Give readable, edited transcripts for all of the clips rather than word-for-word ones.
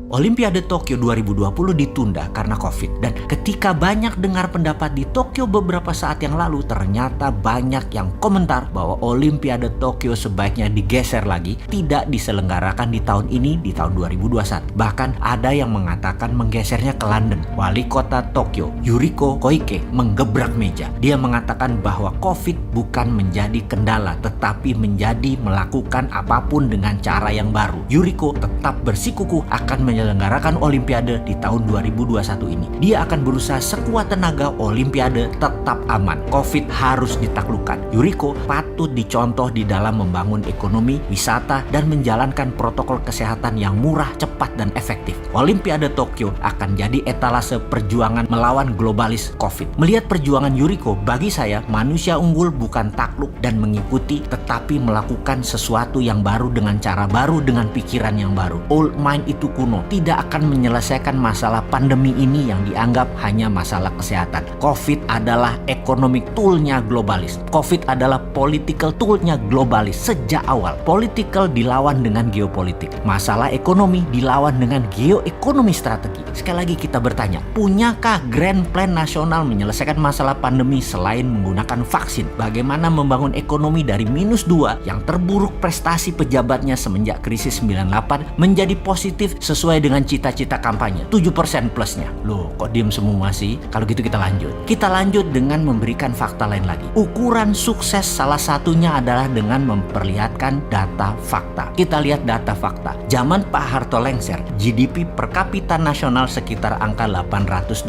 Olimpiade Tokyo 2020 ditunda karena COVID. Dan ketika banyak dengar pendapat di Tokyo beberapa saat yang lalu, ternyata banyak yang komentar bahwa Olimpiade Tokyo sebaiknya digeser lagi, tidak diselenggarakan di tahun ini, di tahun 2021. Bahkan ada yang mengatakan menggesernya ke London. Wali kota Tokyo, Yuriko Koike, menggebrak meja. Dia mengatakan bahwa COVID bukan menjadi kendala, tetapi menjadi melakukan apapun dengan cara yang baru. Yuriko tetap bersikukuh akan menyelenggarakan Olimpiade di tahun 2021 ini. Dia akan berusaha sekuat tenaga Olimpiade tetap aman. COVID harus ditaklukkan. Yuriko patut dicontoh di dalam membangun ekonomi, wisata, dan menjalankan protokol kesehatan yang murah, cepat, dan efektif. Olimpiade Tokyo akan jadi etalase perjuangan melawan globalis COVID. Melihat perjuangan Yuriko, bagi saya manusia unggul bukan takluk dan mengikuti, tetapi melakukan sesuatu yang baru dengan cara baru, dengan pikiran yang baru. Old mind itu kuno, tidak akan menyelesaikan masalah pandemi ini yang dianggap hanya masalah kesehatan. COVID adalah economic toolnya globalis. COVID adalah political toolnya globalis sejak awal. Political dilawan dengan geopolitik. Masalah ekonomi dilawan dengan geoekonomi strategi. Sekali lagi kita bertanya, punyakah grand plan nasional menyelesaikan masalah pandemi selain menggunakan vaksin? Bagaimana membangun ekonomi dari -2 yang terburuk prestasi pejabatnya semenjak krisis 98 menjadi positif sesuai dengan cita-cita kampanye 7% plusnya? Loh, kok diem semua sih? Kalau gitu kita lanjut. Kita lanjut dengan memberikan fakta lain lagi. Ukuran sukses salah satunya adalah dengan memperlihatkan data fakta. Kita lihat data fakta. Zaman Pak Harto lengser, GDP per kapita nasional sekitar angka $800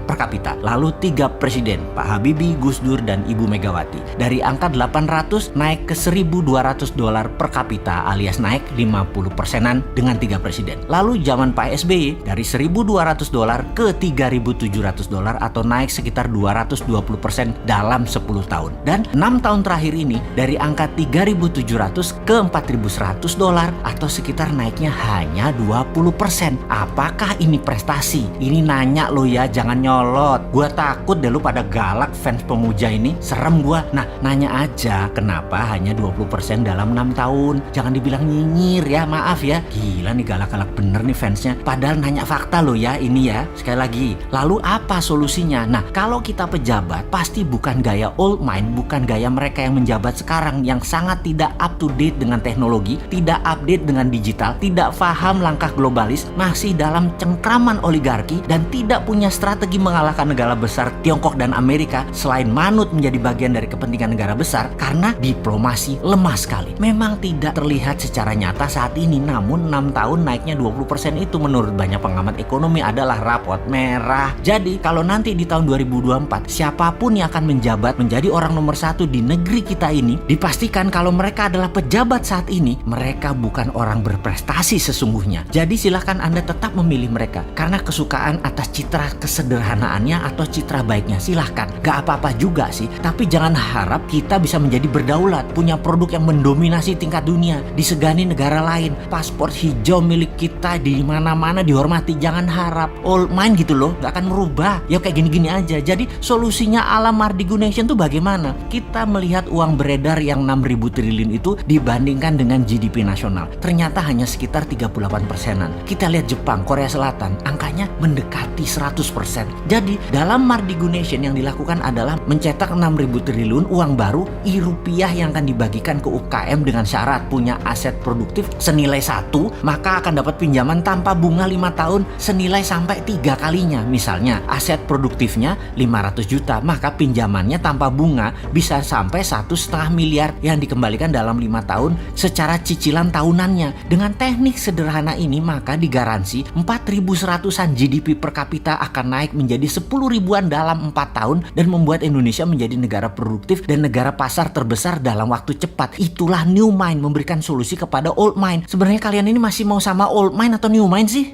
per kapita. Lalu 3 presiden, Pak Habibie, Gus Dur, dan Ibu Megawati. Dari angka 800 naik ke $1.200 per kapita, alias naik 50%-an dengan 3 presiden. Lalu zaman Pak SBY dari $1.200 ke $3.700 atau naik sekitar 220% dalam 10 tahun. Dan 6 tahun terakhir ini dari angka $3.700 ke $4.100 atau sekitar naiknya hanya 20%. Apakah ini prestasi? Ini nanya lo ya, jangan nyolot. Gua takut deh lu pada galak fans pemuja ini, serem gua. Nah, nanya aja kenapa hanya 20% dalam 6 tahun. Jangan dibilang nyinyir ya, maaf ya. Gila nih, galak-galak bener nih fansnya. Padahal nanya fakta lo ya ini ya. Sekali lagi, lalu apa solusinya? Nah, kalau kita pejabat pasti bukan gaya old mind, bukan gaya mereka yang menjabat sekarang yang sangat tidak up to date dengan teknologi, tidak update dengan digital, tidak paham langkah globalis, masih dalam cengkraman oligarki, dan tidak punya strategi mengalahkan negara besar Tiongkok dan Amerika selain manut menjadi bagian dari kepentingan negara besar karena diplomasi lemah sekali. Memang tidak terlihat secara nyata saat ini, namun 6 tahun naiknya 20% itu menurut banyak pengamat ekonomi adalah rapot merah. Jadi kalau nanti di tahun 2024 siapapun yang akan menjabat menjadi orang nomor 1 di negeri kita ini, dipastikan kalau mereka adalah pejabat saat ini, mereka bukan orang berprestasi sesungguhnya. Jadi silahkan Anda tetap memilih mereka karena kesukaan atas citra kesederhanaannya atau citra baiknya, silahkan. Gak apa-apa juga sih, tapi jangan harap kita bisa menjadi berdaulat, punya produk yang mendominasi tingkat dunia, disegani negara lain, paspor hijau milik kita di mana-mana dihormati. Jangan harap old mind gitu loh, gak akan merubah. Ya kayak gini-gini aja. Jadi solusinya ala Mardigu Nation tuh bagaimana? Kita melihat uang beredar yang 6.000 triliun itu dibandingkan dengan GDP nasional, ternyata hanya sekitar 38%-an. Kita lihat Jepang, Korea Selatan, angkanya mendekati 100%. Jadi dalam Mardigu Nation yang dilakukan adalah mencetak 6.000 triliun uang baru rupiah yang akan dibagikan ke UKM dengan syarat punya aset produktif senilai 1, maka akan dapat pinjaman tanpa bunga 5 tahun senilai sampai 3 kalinya. Misalnya aset produktifnya 500 juta, maka pinjamannya tanpa bunga bisa sampai 1,5 miliar yang dikembalikan dalam 5 tahun secara cicilan tahunannya. Dengan teknik sederhana ini maka digaransi 4.100-an GDP per kapita akan naik menjadi 10.000-an dalam 4 tahun dan membuat Indonesia menjadi negara produktif dan negara pasar terbesar dalam waktu cepat. Itulah new mind, memberikan solusi kepada old mind. Sebenarnya kalian ini masih mau sama old mind atau new mind sih?